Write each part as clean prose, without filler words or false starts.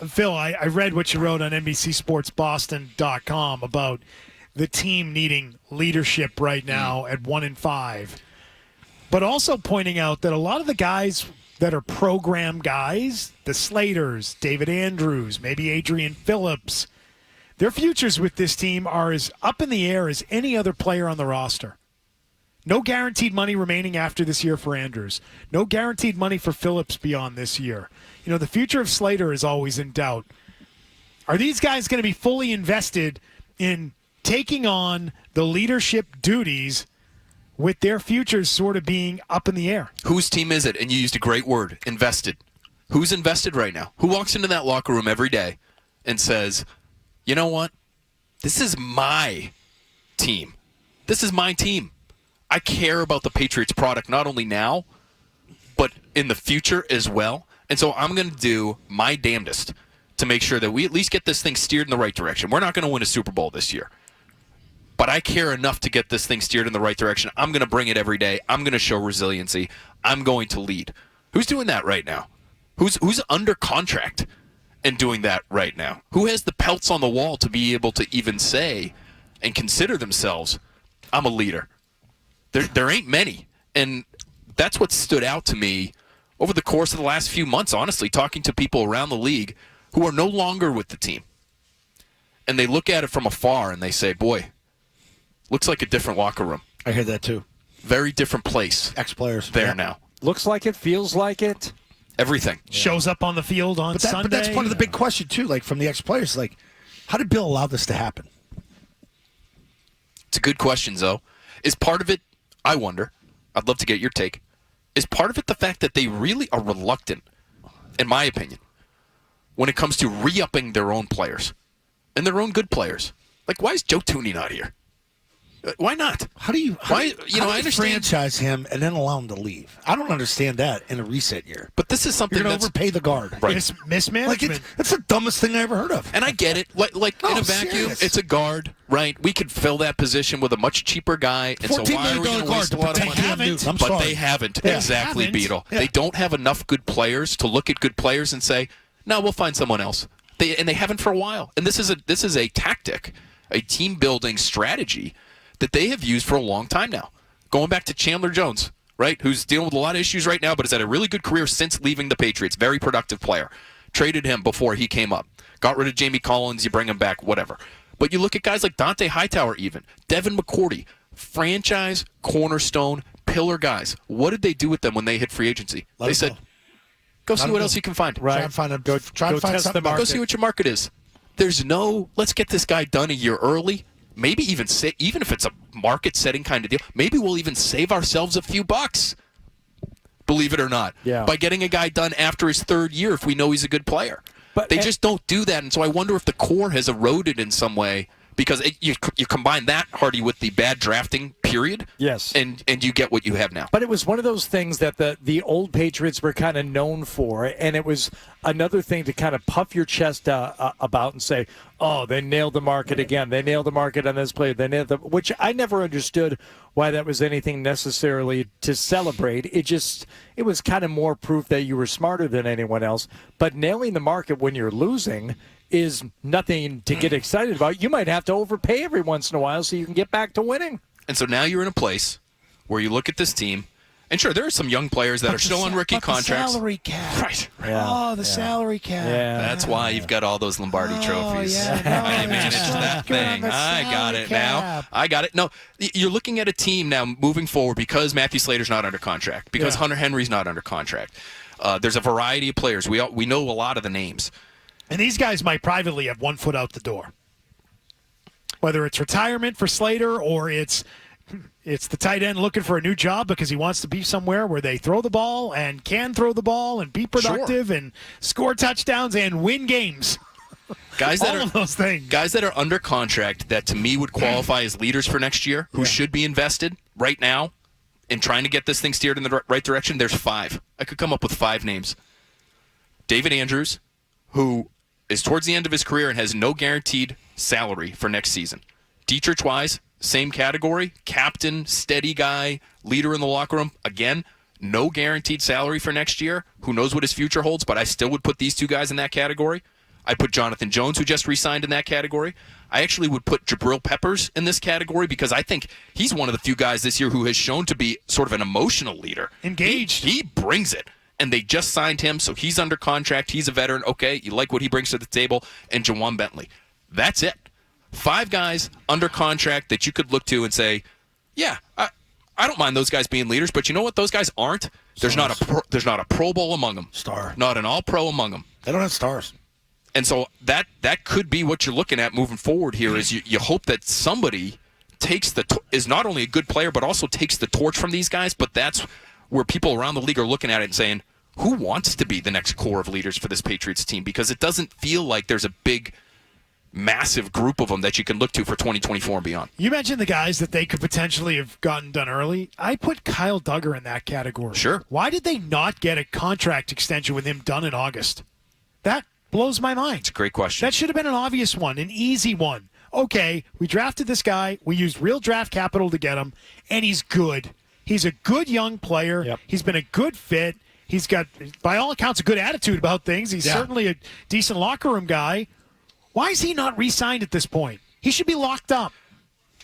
Phil, I read what you wrote on NBCSportsBoston.com about the team needing leadership right now at 1-5, but also pointing out that a lot of the guys that are program guys, the Slaters, David Andrews, maybe Adrian Phillips, their futures with this team are as up in the air as any other player on the roster. No guaranteed money remaining after this year for Andrews. No guaranteed money for Phillips beyond this year. You know, the future of Slater is always in doubt. Are these guys going to be fully invested in taking on the leadership duties with their futures sort of being up in the air? Whose team is it? And you used a great word, invested. Who's invested right now? Who walks into that locker room every day and says, you know what? This is my team. This is my team. I care about the Patriots product not only now, but in the future as well. And so I'm going to do my damnedest to make sure that we at least get this thing steered in the right direction. We're not going to win a Super Bowl this year, but I care enough to get this thing steered in the right direction. I'm going to bring it every day. I'm going to show resiliency. I'm going to lead. Who's doing that right now? Who's under contract and doing that right now? Who has the pelts on the wall to be able to even say and consider themselves, I'm a leader? There ain't many. And that's what stood out to me over the course of the last few months, honestly, talking to people around the league who are no longer with the team. And they look at it from afar and they say, boy, looks like a different locker room. I heard that too. Very different place. Ex-players. There now. Looks like it, feels like it. Everything. Yeah. Shows up on the field on Sunday. But that's part of the big question, too, like from the ex-players. Like, how did Bill allow this to happen? It's a good question, Zoe. Is part of it, I wonder, I'd love to get your take, is part of it the fact that they really are reluctant, in my opinion, when it comes to re-upping their own players and their own good players? Like, why is Joe Tooney not here? Why not? How do you I understand franchise him and then allow him to leave? I don't understand that in a reset year. But this is something You're going that's to overpay the guard. Right. Mismanagement. That's the dumbest thing I ever heard of. And I get it. Like in a vacuum, serious? it's a guard, right? We could fill that position with a much cheaper guy. And so $14 why are we million going to waste a lot of guard to money? protect Cam Newton. I'm But sorry. they haven't. Yeah. Exactly, Haven't. Beetle. Yeah. They don't have enough good players to look at good players and say, no, we'll find someone else. They haven't for a while. And this is a tactic, a team-building strategy that they have used for a long time now. Going back to Chandler Jones, right, who's dealing with a lot of issues right now, but has had a really good career since leaving the Patriots. Very productive player. Traded him before he came up. Got rid of Jamie Collins, you bring him back, whatever. But you look at guys like Dante Hightower even, Devin McCourty, franchise, cornerstone, pillar guys. What did they do with them when they hit free agency? They said, go see what else you can find. Right. Try and find Go find test something. the market. Go see what your market is. There's no, let's get this guy done a year early. Maybe even if it's a market-setting kind of deal, maybe we'll even save ourselves a few bucks, believe it or not, by getting a guy done after his third year if we know he's a good player. But they just don't do that, and so I wonder if the core has eroded in some way because you combine that, Hardy, with the bad drafting period, Yes. and you get what you have now. But it was one of those things that the old Patriots were kind of known for, and it was another thing to kind of puff your chest about and say, oh, they nailed the market again. They nailed the market on this player. They nailed which I never understood why that was anything necessarily to celebrate. It was kind of more proof that you were smarter than anyone else. But nailing the market when you're losing is nothing to get excited about. You might have to overpay every once in a while so you can get back to winning. And so now you're in a place where you look at this team, and sure, there are some young players that are still on rookie contracts. The salary cap. Right. Oh, the salary cap. Yeah. That's why you've got all those Lombardi trophies. Yeah, no, I managed that thing. I got it now. I got it. No, you're looking at a team now moving forward because Matthew Slater's not under contract, because Hunter Henry's not under contract. There's a variety of players. We know a lot of the names. And these guys might privately have one foot out the door. Whether it's retirement for Slater or it's the tight end looking for a new job because he wants to be somewhere where they throw the ball and can throw the ball and be productive and score touchdowns and win games. Guys All of those things. Guys that are under contract that to me would qualify as leaders for next year, who should be invested right now in trying to get this thing steered in the right direction, there's 5. I could come up with 5 names. David Andrews, who is towards the end of his career and has no guaranteed salary for next season. Dietrich Wise, same category, captain, steady guy, leader in the locker room. Again, no guaranteed salary for next year. Who knows what his future holds, but I still would put these 2 guys in that category. I'd put Jonathan Jones, who just re-signed, in that category. I actually would put Jabril Peppers in this category because I think he's one of the few guys this year who has shown to be sort of an emotional leader. Engaged. He brings it. And they just signed him, so he's under contract. He's a veteran. Okay, you like what he brings to the table. And Jawan Bentley. That's it. 5 guys under contract that you could look to and say, yeah, I don't mind those guys being leaders, but you know what those guys aren't? There's not a Pro Bowl among them. Star. Not an All-Pro among them. They don't have stars. And so that could be what you're looking at moving forward here is you hope that somebody is not only a good player but also takes the torch from these guys, but that's where people around the league are looking at it and saying, who wants to be the next core of leaders for this Patriots team? Because it doesn't feel like there's a big, massive group of them that you can look to for 2024 and beyond. You mentioned the guys that they could potentially have gotten done early. I put Kyle Duggar in that category. Sure. Why did they not get a contract extension with him done in August? That blows my mind. It's a great question. That should have been an obvious one, an easy one. Okay, we drafted this guy. We used real draft capital to get him, and he's good. He's a good young player. Yep. He's been a good fit. He's got, by all accounts, a good attitude about things. He's certainly a decent locker room guy. Why is he not re-signed at this point? He should be locked up.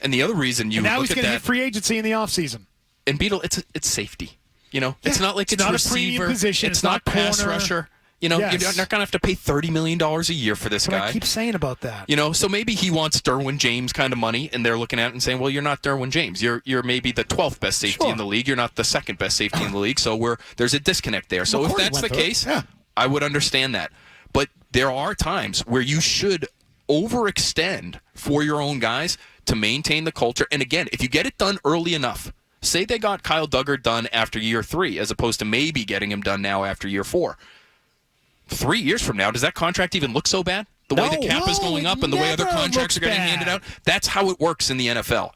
And the other reason you And now look he's at going to that, hit free agency in the offseason. and Beetle, it's safety. You know, it's not like it's not a receiver. premium position. It's It's not not pass corner. rusher. You know, Yes. you're not going to have to pay $30 million a year for this That's what guy. I keep saying about that. You know, so maybe he wants Derwin James kind of money, and they're looking at it and saying, well, you're not Derwin James. You're maybe the 12th best safety in the league. You're not the second best safety in the league. So there's a disconnect there. So if McCourty that's the went through it. case, Yeah. I would understand that. But there are times where you should overextend for your own guys to maintain the culture. And again, if you get it done early enough, say they got Kyle Duggar done after year 3 as opposed to maybe getting him done now after year 4. 3 years from now, does that contract even look so bad? The way the cap is going up and the way other never contracts looks are getting bad. handed out? That's how it works in the NFL.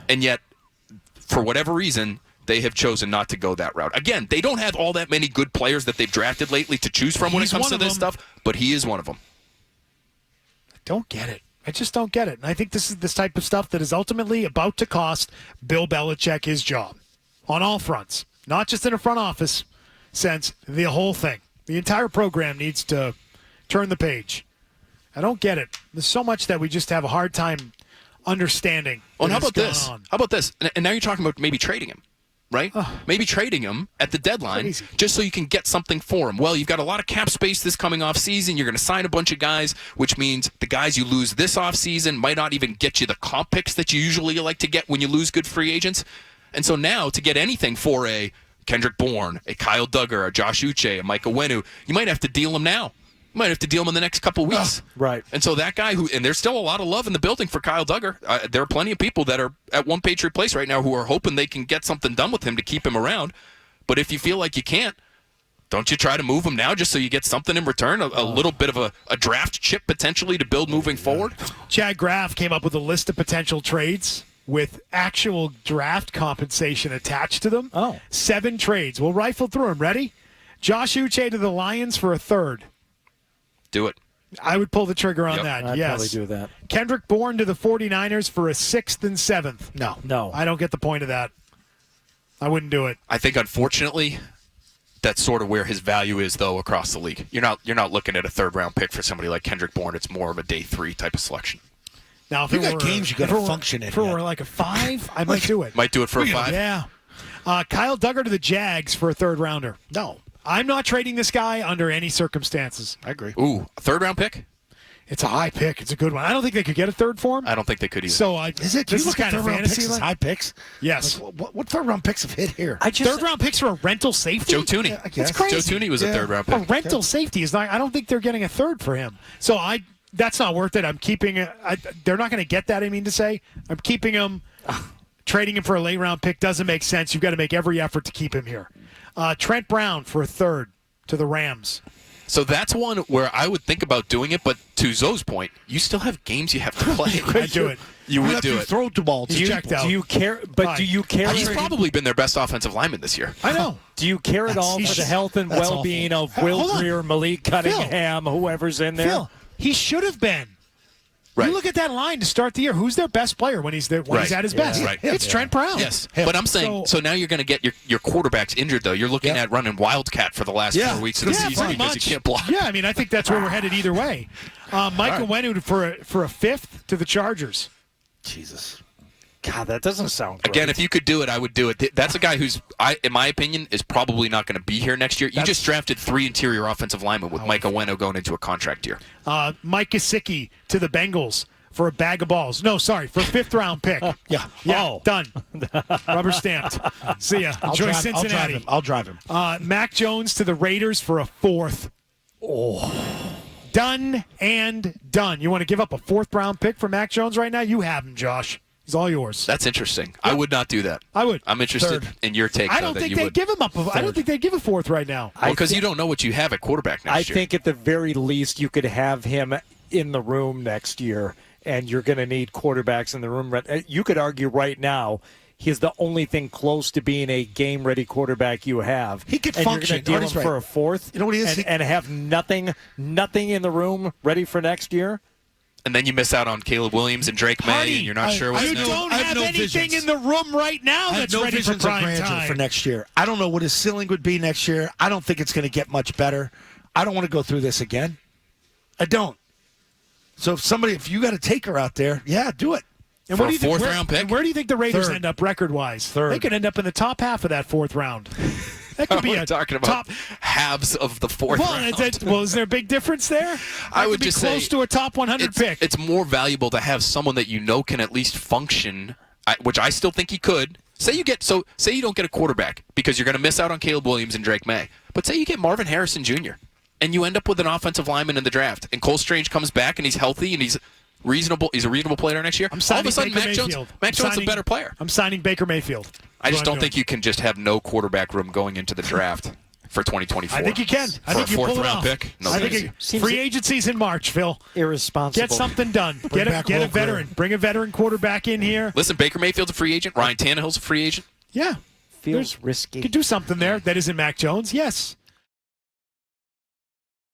And yet, for whatever reason, they have chosen not to go that route. Again, they don't have all that many good players that they've drafted lately to choose from when it He's comes one to of this them. stuff, but he is one of them. I don't get it. I just don't get it. And I think this is this type of stuff that is ultimately about to cost Bill Belichick his job on all fronts, not just in a front office sense, the whole thing. The entire program needs to turn the page. I don't get it. There's so much that we just have a hard time understanding. Well, and how what about has this? gone on. How about this? And now you're talking about maybe trading him, right? Maybe trading him at the deadline Crazy. just so you can get something for him. Well, you've got a lot of cap space this coming off season. You're going to sign a bunch of guys, which means the guys you lose this off season might not even get you the comp picks that you usually like to get when you lose good free agents. And so now to get anything for a Kendrick Bourne, a Kyle Duggar, a Josh Uche, a Micah Wenu, you might have to deal him now. You might have to deal him in the next couple weeks. Right. And so that guy and there's still a lot of love in the building for Kyle Duggar. There are plenty of people that are at One Patriot Place right now who are hoping they can get something done with him to keep him around. But if you feel like you can't, don't you try to move him now just so you get something in return? A little bit of a draft chip potentially to build moving forward? Chad Graff came up with a list of potential trades with actual draft compensation attached to them. 7 trades. We'll rifle through them. Ready? Josh Uche to the Lions for a 3rd. Do it. I would pull the trigger on Yep. that. I'd yes. probably do that. Kendrick Bourne to the 49ers for a 6th and 7th. No. I don't get the point of that. I wouldn't do it. I think, unfortunately, that's sort of where his value is, though, across the league. You're not looking at a 3rd-round pick for somebody like Kendrick Bourne. It's more of a day 3 type of selection. Now, if You it got were, games you gotta if it were- function in If it yet. were like a 5, I might do it. Might do it for a 5. Yeah. Kyle Duggar to the Jags for a 3rd-rounder. No, I'm not trading this guy under any circumstances. I agree. Ooh, a 3rd-round pick? It's a high pick. It's a good one. I don't think they could get a 3rd for him. I don't think they could either. So Is it? Do This you is look at kind of third-round picks fantasy. as high picks? Yes. Like, what third-round picks have hit here? I just 3rd-round picks for a rental safety. Joe Tooney. Yeah, I guess. That's crazy. Joe Tooney was a Yeah. 3rd-round A pick. rental safety is not. I don't think they're getting a 3rd for him. So that's not worth it. I'm keeping it. They're not going to get that. I mean to say, I'm keeping him. Trading him for a late round pick doesn't make sense. You've got to make every effort to keep him here. Trent Brown for a 3rd to the Rams. So that's one where I would think about doing it, but to Zoe's point, you still have games you have to play. I'd do it. You would have do to it. throw the ball. You checked out. Do you care? But Fine. do you care? He's probably been their best offensive lineman this year. I know. Do you care at all for the health and That's well-being awful. of Will Hold on. Greer, Malik Cunningham, whoever's in there? Phil, he should have been. Right. You look at that line to start the year. Who's their best player when he's there, when he's Right. at his best? Right. It's Trent Brown. Yes, but I'm saying, so now you're going to get your quarterbacks injured, though. You're looking at running Wildcat for the last 4 weeks of the season pretty because much. you can't block. Yeah, I mean, I think that's where we're headed either way. Mike Onwenu for a fifth to the Chargers. Jesus. God, that doesn't sound great. Again, if you could do it, I would do it. That's a guy who's, in my opinion, is probably not going to be here next year. You just drafted 3 interior offensive linemen with Mike Onwenu going into a contract year. Mike Gesicki to the Bengals for a bag of balls. No, sorry, for a 5th-round pick. Yeah. Done. Rubber stamped. See ya. Enjoy Cincinnati. I'll drive him. Mac Jones to the Raiders for a 4th. Done and done. You want to give up a 4th-round pick for Mac Jones right now? You have him, Josh. He's all yours. That's interesting. I would not do that. I would. I'm interested in your take. I though, don't that think you they'd would. give him up. I don't think they'd give a 4th right now. Because you don't know what you have at quarterback next I year. think at the very least you could have him in the room next year, and you're going to need quarterbacks in the room. You could argue right now he's the only thing close to being a game-ready quarterback you have. He could and function. You're going to deal him for a 4th. You know what he is? And have nothing in the room ready for next year. And then you miss out on Caleb Williams and Drake May, Hardy, and you're not sure what's You next. don't I have have no anything visions. in the room right now I have that's no ready for visions of prime grandeur time. for next year. I don't know what his ceiling would be next year. I don't think it's going to get much better. I don't want to go through this again. I don't. So if you got a taker out there, yeah, do it. And For what do a you think, fourth-round pick? Where do you think the Raiders Third. end up record-wise? Third. They could end up in the top half of that 4th round. That could be We're a talking about top. halves of the 4th round. Well, is there a big difference there? I That would could be just close say to a top 100 pick. It's more valuable to have someone that you know can at least function, which I still think he could. Say you don't get a quarterback because you're going to miss out on Caleb Williams and Drake May. But say you get Marvin Harrison Jr. and you end up with an offensive lineman in the draft, and Cole Strange comes back and he's healthy and he's reasonable. He's a reasonable player next year. I'm All signing of a sudden, Baker Mac Jones is a better player. I'm signing Baker Mayfield. I just don't think you can just have no quarterback room going into the draft for 2024. I think you can. I For think a you pull it 4th-round off. pick? No, I think crazy. free agency's in March, Phil. Irresponsible. Get something done. Get back a Will veteran. Greer. Bring a veteran quarterback in here. Listen, Baker Mayfield's a free agent. Ryan Tannehill's a free agent. Yeah. Feels risky. You could do something there that isn't Mac Jones. Yes.